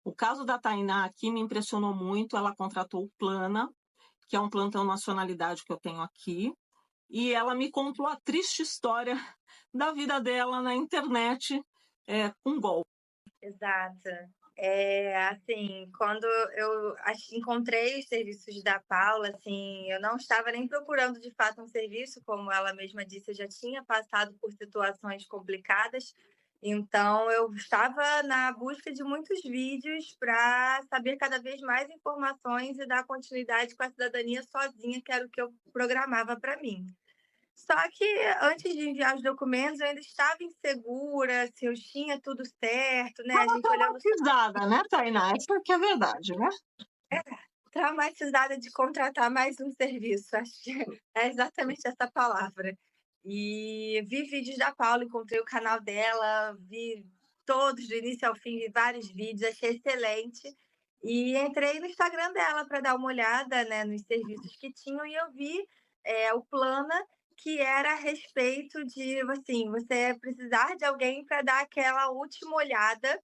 O caso da Tainá aqui me impressionou muito, ela contratou o Plana, que é um plantão nacionalidade que eu tenho aqui, e ela me contou a triste história da vida dela na internet com golpe. Exato. Assim, quando eu encontrei os serviços da Paula, assim, eu não estava nem procurando de fato um serviço, como ela mesma disse, eu já tinha passado por situações complicadas, então eu estava na busca de muitos vídeos para saber cada vez mais informações e dar continuidade com a cidadania sozinha, que era o que eu programava para mim. Só que antes de enviar os documentos, eu ainda estava insegura se eu tinha tudo certo, né? A Estava gente olhando traumatizada, né, Tainá? Essa que é a verdade, né? traumatizada de contratar mais um serviço, acho que é exatamente essa palavra. E vi vídeos da Paula, encontrei o canal dela, vi todos do início ao fim, vi vários vídeos, achei excelente. E entrei no Instagram dela para dar uma olhada, né, nos serviços que tinham e eu vi o Plana, que era a respeito de assim, você precisar de alguém para dar aquela última olhada,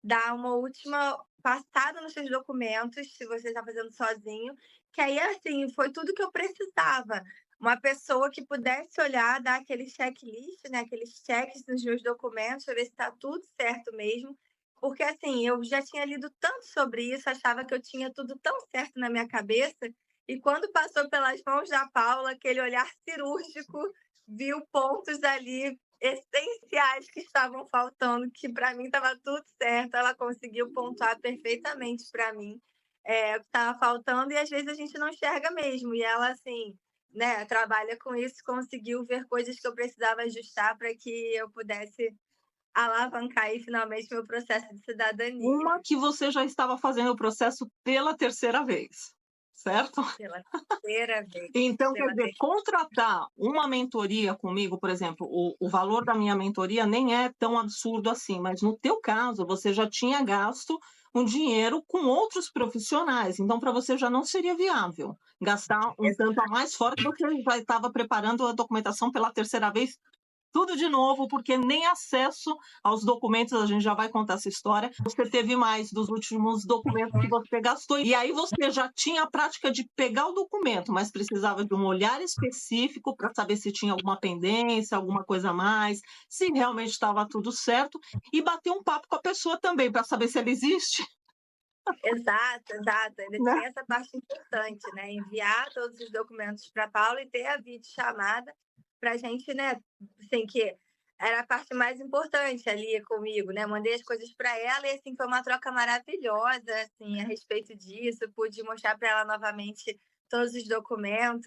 dar uma última passada nos seus documentos, se você está fazendo sozinho, que aí, assim, foi tudo que eu precisava. Uma pessoa que pudesse olhar, dar aquele checklist, né, aqueles checks nos meus documentos, para ver se está tudo certo mesmo. Porque, assim, eu já tinha lido tanto sobre isso, achava que eu tinha tudo tão certo na minha cabeça, e quando passou pelas mãos da Paula, aquele olhar cirúrgico, viu pontos ali essenciais que estavam faltando, que para mim estava tudo certo, ela conseguiu pontuar perfeitamente para mim, o que estava faltando e às vezes a gente não enxerga mesmo, e ela assim, né, trabalha com isso, conseguiu ver coisas que eu precisava ajustar para que eu pudesse alavancar aí finalmente meu processo de cidadania. Uma que você já estava fazendo o processo pela terceira vez, certo? Pela terceira vez, Então, quer pela dizer, contratar uma mentoria comigo, por exemplo, o valor da minha mentoria nem é tão absurdo assim, mas no teu caso, você já tinha gasto um dinheiro com outros profissionais, então para você já não seria viável gastar um tanto a mais, fora que você já estava preparando a documentação pela terceira vez, tudo de novo, porque nem acesso aos documentos, a gente já vai contar essa história, você teve mais dos últimos documentos que você gastou. E aí você já tinha a prática de pegar o documento, mas precisava de um olhar específico para saber se tinha alguma pendência, alguma coisa a mais, se realmente estava tudo certo, e bater um papo com a pessoa também, para saber se ela existe, Exato, exato. Ainda né? tinha essa parte importante, né? Enviar todos os documentos para a Paula e ter a videochamada para a gente, né? Assim, que era a parte mais importante ali comigo, né? Mandei as coisas para ela e assim foi uma troca maravilhosa, assim, a respeito disso. Pude mostrar para ela novamente todos os documentos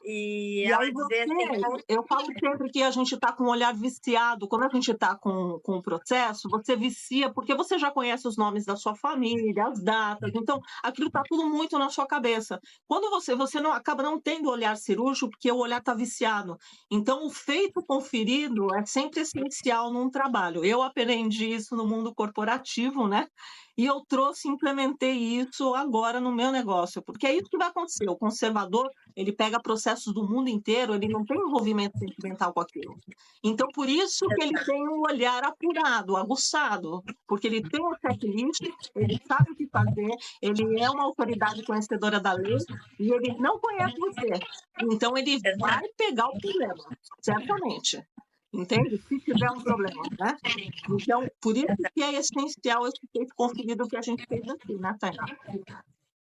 e E ela aí dizer assim, eu falo sempre que a gente está com o olhar viciado, quando a gente está com o processo, você vicia, porque você já conhece os nomes da sua família, as datas, então aquilo está tudo muito na sua cabeça. Quando você não acaba não tendo olhar cirúrgico, porque o olhar está viciado. Então, o feito conferido é sempre essencial num trabalho. Eu aprendi isso no mundo corporativo, né? E eu trouxe, implementei isso agora no meu negócio, porque é isso que vai acontecer. O conservador ele pega processos do mundo inteiro, ele não tem envolvimento sentimental com aquilo. Então, por isso que ele tem um olhar apurado, aguçado, porque ele tem um checklist, ele sabe o que fazer, ele é uma autoridade conhecedora da lei e ele não conhece você. Então, ele vai pegar o problema, certamente. Entende? Se tiver um problema, né? Então, por isso que é essencial esse feito conferido que a gente fez aqui, né, Tainá?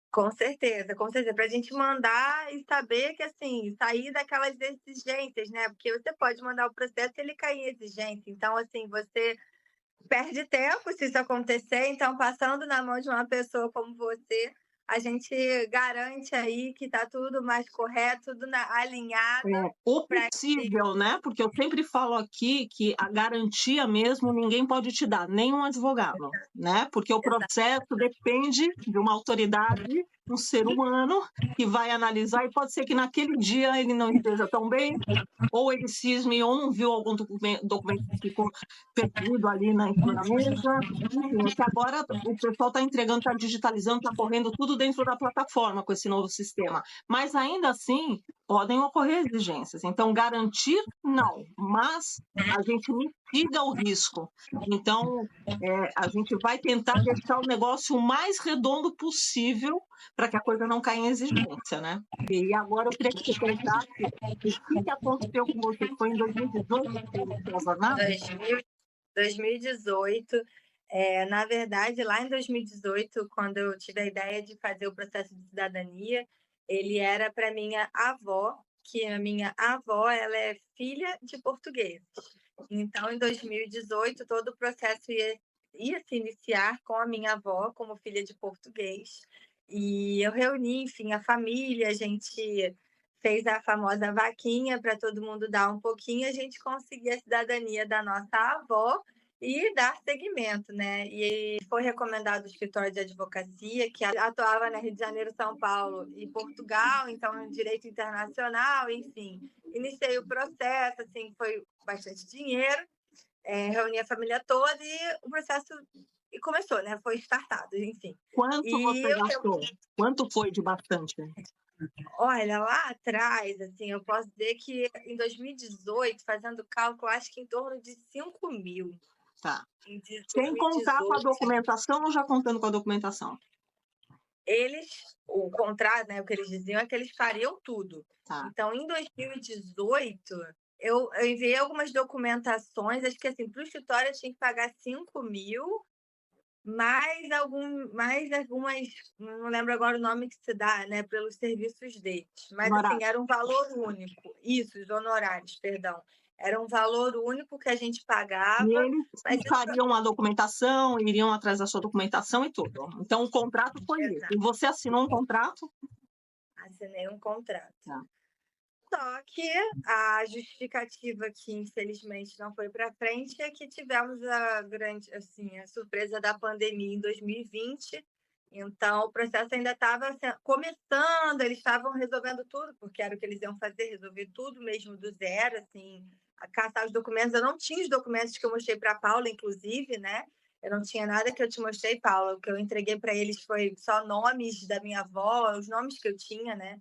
com certeza, com certeza. Para a gente mandar e saber que, assim, sair daquelas exigências, né? Porque você pode mandar o processo e ele cair em exigência. Então, assim, você perde tempo se isso acontecer. Então, passando na mão de uma pessoa como você, a gente garante aí que está tudo mais correto, tudo alinhado O para que. possível, né? Porque eu sempre falo aqui que a garantia mesmo ninguém pode te dar, nem um advogado, né? Porque o processo depende de uma autoridade, um ser humano que vai analisar e pode ser que naquele dia ele não esteja tão bem, ou ele cisme ou não viu algum documento que ficou perdido ali em cima da mesa. Enfim, é que agora o pessoal está entregando, está digitalizando, está correndo tudo dentro da plataforma com esse novo sistema. Mas ainda assim, Podem ocorrer exigências. Então, garantir, não, mas a gente mitiga o risco. Então, a gente vai tentar deixar o negócio o mais redondo possível para que a coisa não caia em exigência, né? E agora eu queria que você contasse o que aconteceu com você. Foi em 2018 que você iniciou a jornada? 2018. Na verdade, lá em 2018, quando eu tive a ideia de fazer o processo de cidadania, ele era para minha avó, que a minha avó ela é filha de portugueses. Então, em 2018, todo o processo ia se iniciar com a minha avó como filha de português. E eu reuni, enfim, a família, a gente fez a famosa vaquinha para todo mundo dar um pouquinho, a gente conseguia a cidadania da nossa avó e dar seguimento, né? E foi recomendado o escritório de advocacia, que atuava na Rio de Janeiro, São Paulo e Portugal, então direito internacional, enfim. Iniciei o processo, assim, foi bastante dinheiro, reuni a família toda e o processo começou, né? Foi startado, enfim. Quanto E você gastou? Quanto foi de bastante? olha, lá atrás, assim, eu posso dizer que em 2018, fazendo cálculo, acho que em torno de 5 mil. Tá. Em Sem contar com a 2018, documentação ou já contando com a documentação? o contrato, né, o que eles diziam é que eles fariam tudo. Tá. Então, em 2018, eu enviei algumas documentações, acho que assim, para o escritório eu tinha que pagar 5 mil, mais algumas, não lembro agora o nome que se dá, né, pelos serviços deles. Mas assim, Honorário. era um valor único. Isso, os honorários, perdão. Era um valor único que a gente pagava, E eles mas fariam a documentação, iriam atrás da sua documentação e tudo. Então, o contrato foi isso. E você assinou um contrato? assinei um contrato. Tá. Só que a justificativa que infelizmente não foi para frente é que tivemos a grande, assim, a surpresa da pandemia em 2020. Então o processo ainda estava começando, eles estavam resolvendo tudo, porque era o que eles iam fazer, resolver tudo mesmo do zero, assim, a caçar os documentos. Eu não tinha os documentos que eu mostrei para a Paula, inclusive, né? Eu não tinha nada que eu te mostrei, Paula. O que eu entreguei para eles foi só nomes da minha avó, os nomes que eu tinha, né?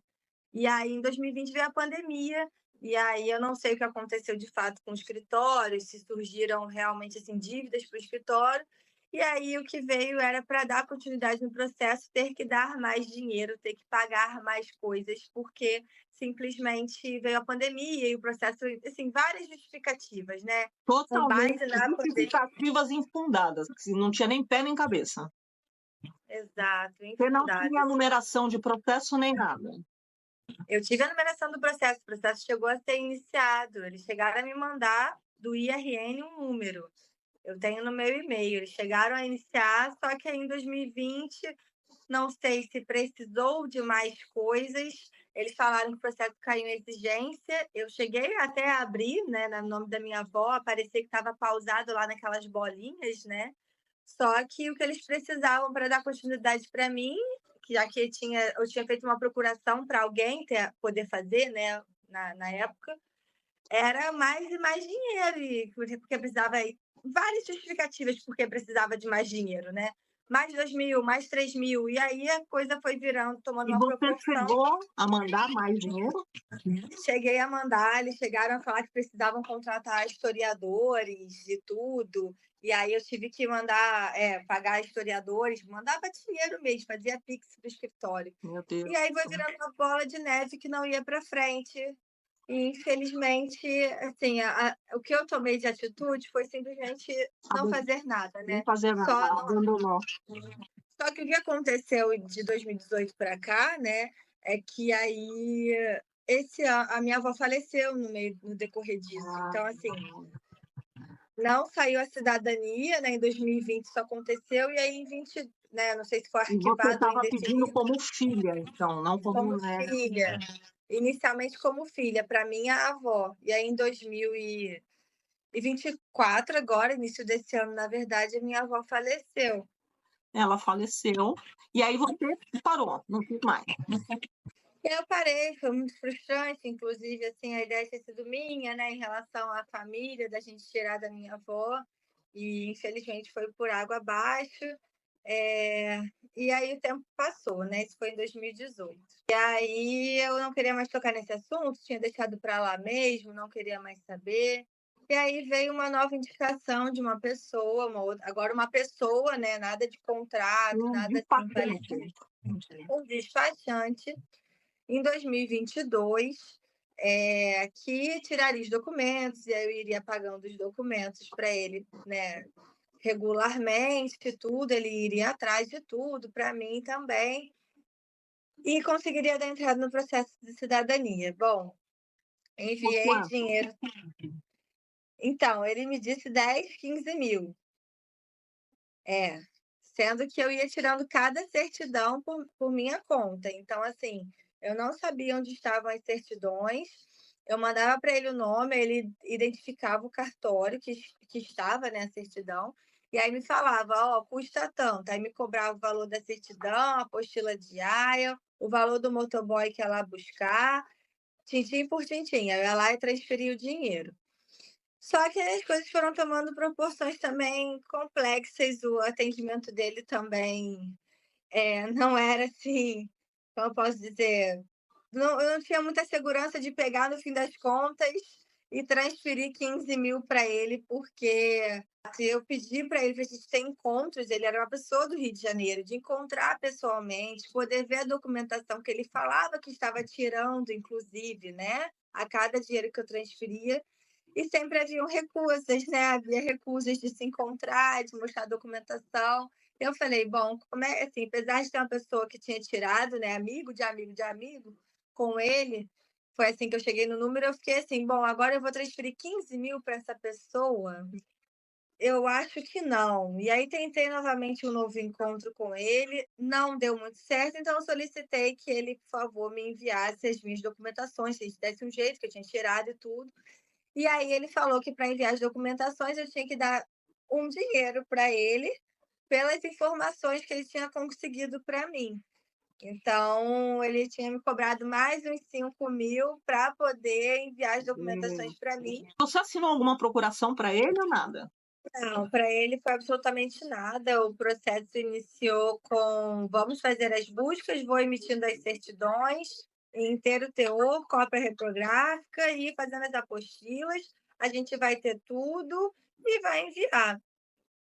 E aí, em 2020, veio a pandemia, e aí eu não sei o que aconteceu de fato com o escritório, se surgiram realmente assim, dívidas para o escritório, e aí o que veio era para dar continuidade no processo, ter que dar mais dinheiro, ter que pagar mais coisas, porque simplesmente veio a pandemia e o processo, assim, várias justificativas, né? Com Totalmente base na pandemia. justificativas infundadas, que não tinha nem pé nem cabeça. Exato, Você não tinha infundadas. numeração de processo nem nada. Eu tive a numeração do processo, o processo chegou a ser iniciado. Eles chegaram a me mandar do IRN um número. Eu tenho no meu e-mail. Eles chegaram a iniciar, só que aí em 2020, não sei se precisou de mais coisas. Eles falaram que o processo caiu em exigência. Eu cheguei até a abrir, né, no nome da minha avó, aparecia que estava pausado lá naquelas bolinhas, né? Só que o que eles precisavam para dar continuidade para mim, que já que eu tinha feito uma procuração para alguém poder fazer, né, na época, era mais e mais dinheiro, porque precisava várias justificativas porque precisava de mais dinheiro, né? Mais 2 mil, mais 3 mil, e aí a coisa foi virando, tomando E uma você proporção. chegou a mandar mais dinheiro? Cheguei a mandar, eles chegaram a falar que precisavam contratar historiadores e tudo. E aí eu tive que mandar, pagar historiadores, mandava dinheiro mesmo, fazia Pix para o escritório. Meu Deus. E aí foi virando uma bola de neve que não ia para frente. E infelizmente, assim, o que eu tomei de atitude foi simplesmente não fazer nada, Nem né? fazer nada, Só, abandonou. só que o que aconteceu de 2018 para cá, né, é que aí a minha avó faleceu no decorrer disso. Então, assim, não saiu a cidadania, né, em 2020 isso aconteceu, e aí em 20, né, não sei se foi E você arquivado ou estava pedindo indefinido, como filha, então, não como como mulher. filha. Inicialmente como filha, para minha avó. E aí em 2024, agora, início desse ano, na verdade, a minha avó faleceu. Ela faleceu. E aí você parou, não quis mais. E eu parei, foi muito frustrante, inclusive, assim, a ideia ter sido minha, né, em relação à família, da gente tirar da minha avó, e infelizmente foi por água abaixo. E aí o tempo passou, né? Isso foi em 2018. E aí eu não queria mais tocar nesse assunto, tinha deixado para lá mesmo, não queria mais saber. E aí veio uma nova indicação de uma pessoa, agora uma pessoa, né? Nada de contrato, nada assim parecido. Um despachante em 2022, que tiraria os documentos, e aí eu iria pagando os documentos para ele, né? Regularmente, tudo, ele iria atrás de tudo, para mim também, e conseguiria dar entrada no processo de cidadania. Bom, enviei dinheiro. Então, ele me disse 10, 15 mil. Sendo que eu ia tirando cada certidão por minha conta. Então, assim, eu não sabia onde estavam as certidões. Eu mandava para ele o nome, ele identificava o cartório que estava, né, a certidão, e aí me falava, ó, custa tanto. Aí me cobrava o valor da certidão, a apostila diária, o valor do motoboy que ia lá buscar, tintim por tintim. Aí eu ia lá e transferia o dinheiro. Só que as coisas foram tomando proporções também complexas, o atendimento dele também não era assim, como eu posso dizer, eu não tinha muita segurança de pegar no fim das contas e transferir 15 mil para ele, porque eu pedi para ele, para a gente ter encontros, ele era uma pessoa do Rio de Janeiro, de encontrar pessoalmente, poder ver a documentação que ele falava que estava tirando, inclusive, né, a cada dinheiro que eu transferia. E sempre haviam recusas, né? Havia recusas de se encontrar, de mostrar a documentação. Eu falei, bom, como é assim, apesar de ter uma pessoa que tinha tirado, né, amigo de amigo de amigo, com ele, foi assim que eu cheguei no número, eu fiquei assim, bom, agora eu vou transferir 15 mil para essa pessoa? Eu acho que não. E aí tentei novamente um novo encontro com ele, não deu muito certo, então eu solicitei que ele, por favor, me enviasse as minhas documentações, se ele desse um jeito, que eu tinha tirado e tudo. E aí ele falou que para enviar as documentações eu tinha que dar um dinheiro para ele, pelas informações que ele tinha conseguido para mim. Então, ele tinha me cobrado mais uns 5 mil para poder enviar as documentações para mim. Você assinou alguma procuração para ele ou nada? Não, para ele foi absolutamente nada. O processo iniciou com: vamos fazer as buscas, vou emitindo as certidões em inteiro teor, cópia reprográfica e fazendo as apostilas. A gente vai ter tudo e vai enviar.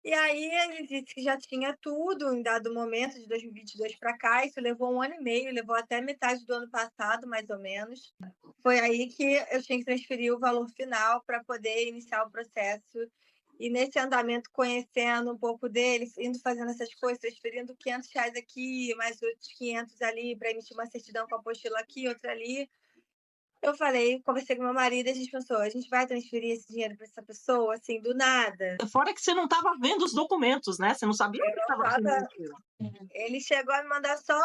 E aí ele disse que já tinha tudo em dado momento, de 2022 para cá. Isso levou 1 ano e meio, levou até metade do ano passado, mais ou menos. Foi aí que eu tinha que transferir o valor final para poder iniciar o processo. E nesse andamento, conhecendo um pouco dele, indo fazendo essas coisas, transferindo R$ 500 aqui, mais outros 500 ali, para emitir uma certidão com a apostila aqui, outra ali. Eu falei, conversei com meu marido e a gente pensou, a gente vai transferir esse dinheiro para essa pessoa, assim, do nada. Fora que você não estava vendo os documentos, né? Você não sabia o que estava sendo. Ele chegou a me mandar só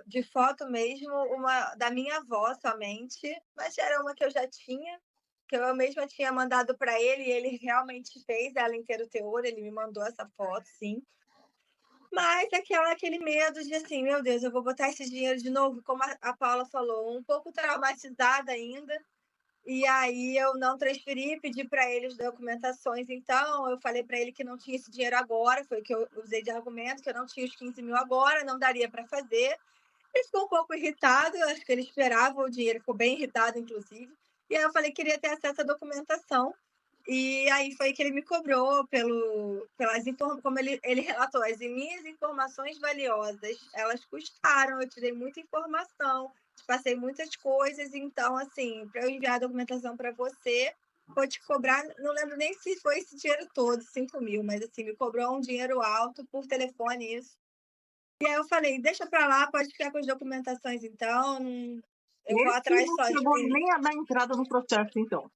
de foto mesmo, uma da minha avó somente, mas era uma que eu já tinha, que eu mesma tinha mandado para ele e ele realmente fez ela inteiro teor, ele me mandou essa foto, sim. Mas aquele medo de assim, meu Deus, eu vou botar esse dinheiro de novo, como a Paula falou, um pouco traumatizada ainda. E aí eu não transferi, pedi para ele as documentações, então eu falei para ele que não tinha esse dinheiro agora, foi o que eu usei de argumento, que eu não tinha os 15 mil agora, não daria para fazer. Ele ficou um pouco irritado, eu acho que ele esperava o dinheiro, ficou bem irritado, inclusive. E aí eu falei que queria ter acesso à documentação. E aí foi que ele me cobrou pelas informações, como ele relatou, as minhas informações valiosas, elas custaram, eu tirei muita informação, te passei muitas coisas, então, assim, para eu enviar a documentação para você, vou te cobrar, não lembro nem se foi esse dinheiro todo, 5 mil, mas assim, me cobrou um dinheiro alto por telefone, isso. E aí eu falei, deixa para lá, pode ficar com as documentações então, eu vou atrás não sozinho. chegou nem a dar entrada no processo, então.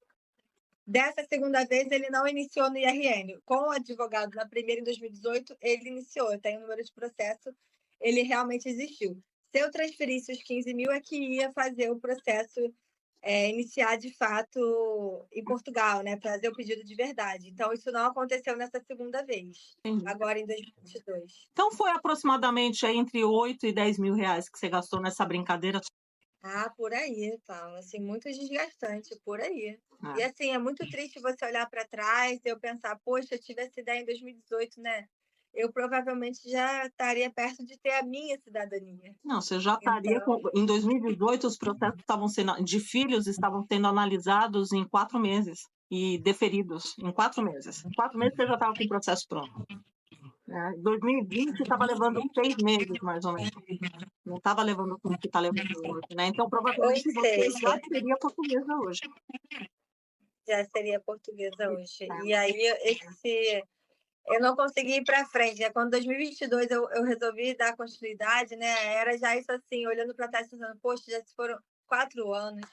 Dessa segunda vez, ele não iniciou no IRN. Com o advogado, na primeira, em 2018, ele iniciou. Eu tenho o número de processo, ele realmente existiu. Se eu transferisse os 15 mil, é que ia fazer o processo iniciar de fato em Portugal, né? Fazer o pedido de verdade. Então, isso não aconteceu nessa segunda vez, agora em 2022. Então, foi aproximadamente entre 8 e 10 mil reais que você gastou nessa brincadeira. Ah, por aí, Paula, assim, muito desgastante, por aí. E assim, é muito triste você olhar para trás e eu pensar, poxa, eu tive essa ideia em 2018, né? eu provavelmente já estaria perto de ter a minha cidadania. Não, você já estaria Então, em 2018 os processos de filhos estavam sendo analisados em 4 meses e deferidos em 4 meses. Em 4 meses você já estava com o processo pronto. Né? Em 2020 estava levando 6 meses, mais ou menos. Não estava levando o tempo que está levando hoje, né? Então, ou provavelmente você já seja, seria portuguesa hoje. já seria portuguesa hoje. É. E aí, eu não consegui ir para frente. Né? Quando 2022 eu resolvi dar continuidade, né? Era já isso assim, olhando para trás, pensando, poxa, já se foram 4 anos.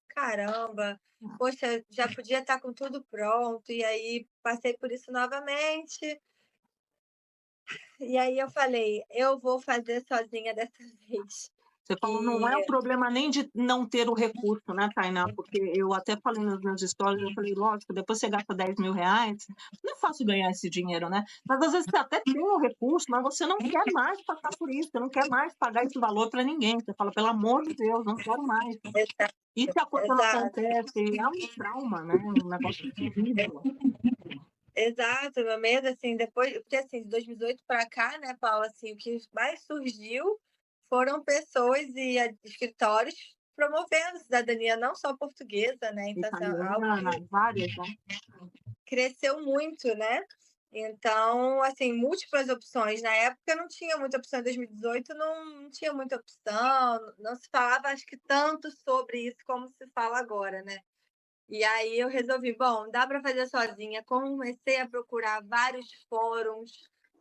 Caramba, poxa, já podia estar com tudo pronto. E aí passei por isso novamente. E aí eu falei, eu vou fazer sozinha dessa vez. Você falou, não é o problema nem de não ter o recurso, né, Tainá? Porque eu até falei nas minhas histórias, eu falei, lógico, depois você gasta 10 mil reais, não é fácil ganhar esse dinheiro, né? Mas às vezes você até tem o recurso, mas você não quer mais passar por isso, você não quer mais pagar esse valor para ninguém. Você fala, pelo amor de Deus, não quero mais. Exato, E se a coisa não exato. acontece, é um trauma, né? Um negócio terrível. Exato, meu medo, assim, depois, porque assim, de 2018 para cá, né, Paula, assim, o que mais surgiu foram pessoas e escritórios promovendo cidadania não só portuguesa, né? Então, assim, é algo Italiana, que várias, né? cresceu muito, né? Então, assim, múltiplas opções. Na época não tinha muita opção, em 2018 não tinha muita opção, não se falava, acho que tanto sobre isso como se fala agora, né? E aí eu resolvi, bom, dá para fazer sozinha. Comecei a procurar vários fóruns,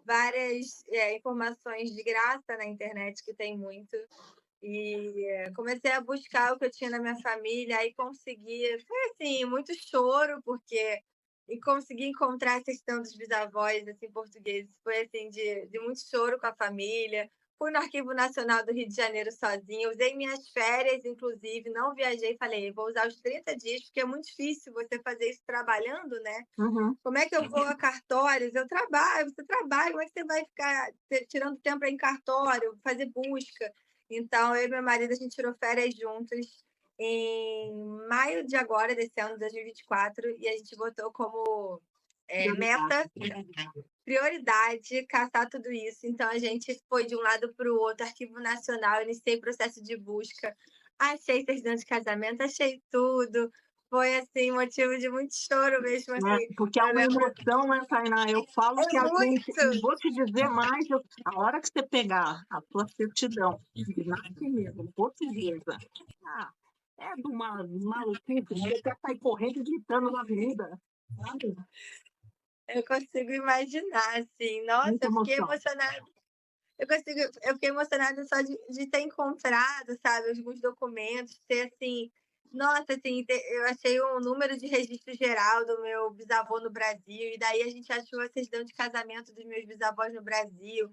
várias informações de graça na internet, que tem muito. E comecei a buscar o que eu tinha na minha família, aí consegui. Foi assim, muito choro, porque e consegui encontrar a questão dos bisavós assim, portugueses. Foi assim, de muito choro com a família. Fui no Arquivo Nacional do Rio de Janeiro sozinha, usei minhas férias, inclusive, não viajei, falei, vou usar os 30 dias, porque é muito difícil você fazer isso trabalhando, né? Uhum. Como é que eu vou a cartórios? Eu trabalho, você trabalha, como é que você vai ficar tirando tempo para ir em cartório, fazer busca? Então, eu e meu marido, a gente tirou férias juntos em maio de agora, desse ano, 2024, e a gente botou como meta, prioridade, caçar tudo isso. Então, a gente foi de um lado para o outro, Arquivo Nacional, iniciei processo de busca, achei certidão de casamento, achei tudo. Foi, assim, motivo de muito choro mesmo, Né? assim. Porque é Eu uma lembro... emoção, né, Tainá? Eu falo que É a gente, e muito! vou te dizer mais, a hora que você pegar a sua certidão de nascimento portuguesa, ah, é de uma maluquice, você quer sair correndo e gritando na avenida, sabe? Eu consigo imaginar, assim. Nossa, Muita eu fiquei emoção. emocionada. Eu fiquei emocionada só de ter encontrado, sabe, alguns documentos, ter assim, nossa, assim, eu achei um número de registro geral do meu bisavô no Brasil, e daí a gente achou a certidão de casamento dos meus bisavós no Brasil.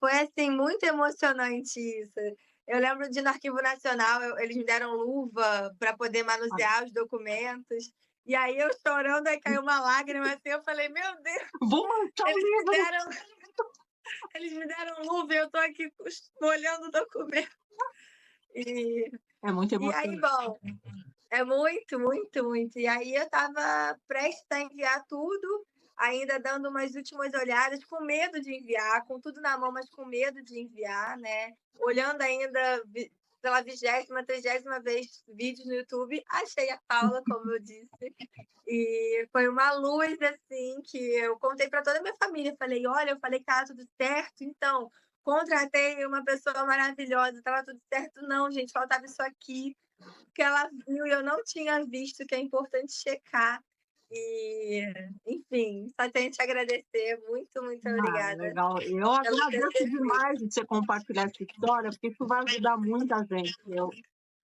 Foi assim, muito emocionante isso. Eu lembro de ir no Arquivo Nacional, eles me deram luva para poder Ah, manusear os documentos. E aí eu chorando, aí caiu uma lágrima assim, eu falei, meu Deus, vou manchar o eles me livro! deram eles me deram luva e eu tô aqui molhando o documento. E, É muito e aí, emocionante. bom, é muito, muito, muito. E aí eu estava prestes a enviar tudo, ainda dando umas últimas olhadas, com medo de enviar, com tudo na mão, mas com medo de enviar, né? Olhando ainda pela 20ª, 30ª vez vídeos no YouTube, achei a Paula, como eu disse. E foi uma luz, assim, que eu contei para toda a minha família. Falei, olha, eu falei que estava tudo certo, então contratei uma pessoa maravilhosa, estava tudo certo. Não, gente, faltava isso aqui, que ela viu e eu não tinha visto, que é importante checar. E, enfim, só tenho que te agradecer. Muito, muito Ah, obrigada legal. Eu pelo seu agradeço serviço. demais de você compartilhar essa história, porque isso vai ajudar muita gente.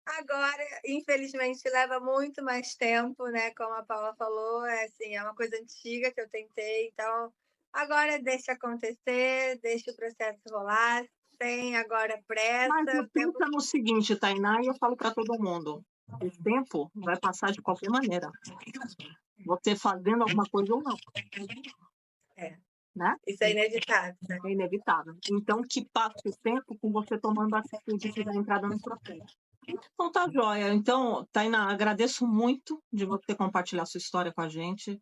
Agora, infelizmente, leva muito mais tempo, né? Como a Paula falou, assim, é uma coisa antiga que eu tentei, então agora deixa acontecer, deixa o processo rolar, sem agora Mas pressa, o tempo pensa no seguinte, Tainá, e eu falo para todo mundo: o tempo vai passar de qualquer maneira, você fazendo alguma coisa ou não, é, né? isso é inevitável. É inevitável. Então, que passe o tempo com você tomando a atitude de dar entrada no processo. Então, tá joia. Então, Tainá, agradeço muito de você compartilhar sua história com a gente.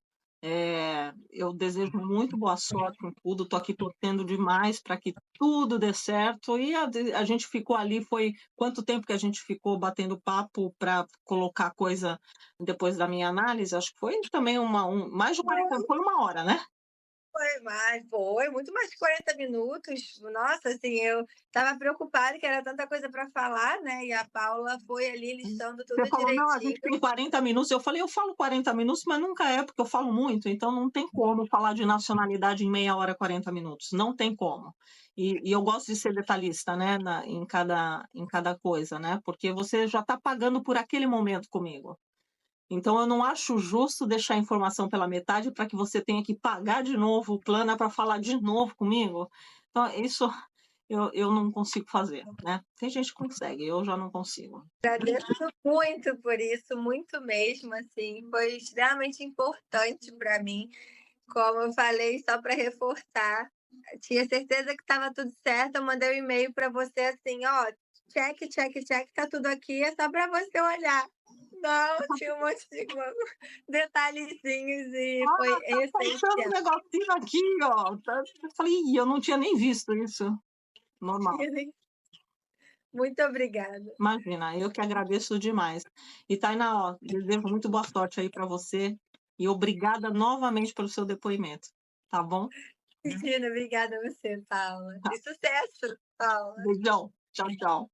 Eu desejo muito boa sorte com tudo, estou aqui torcendo demais para que tudo dê certo. E a gente ficou ali, foi quanto tempo que a gente ficou batendo papo para colocar coisa depois da minha análise? Acho que foi também mais de 40, foi 1 hora, né? Foi muito mais de 40 minutos. Nossa, assim, eu estava preocupada que era tanta coisa para falar, né? E a Paula foi ali listando Você tudo falou, não, a direitinho. gente tem 40 minutos. Eu falei, eu falo 40 minutos, mas nunca é, porque eu falo muito, então não tem como falar de nacionalidade em meia hora, 40 minutos. Não tem como. E eu gosto de ser detalhista, né, em cada coisa, né? Porque você já está pagando por aquele momento comigo. Então, eu não acho justo deixar a informação pela metade para que você tenha que pagar de novo o plano para falar de novo comigo. Então, isso eu não consigo fazer, né? Tem gente que consegue, eu já não consigo. Agradeço muito por isso, muito mesmo, assim, foi extremamente importante para mim. Como eu falei, só para reforçar, tinha certeza que estava tudo certo, eu mandei um e-mail para você assim: "Ó, check, check, check, tá tudo aqui, é só para você olhar". Não, tinha um monte de detalhezinhos e Ah, foi tá faltando um essencial. negocinho aqui, ó. Eu falei, "Ih, eu não tinha nem visto isso. Normal. Muito obrigada. Imagina, eu que agradeço demais. E Tainá, ó, desejo muito boa sorte aí para você e obrigada novamente pelo seu depoimento, tá bom? Imagina, obrigada a você, Paula. E sucesso, Paula. Beijão. Tchau, tchau.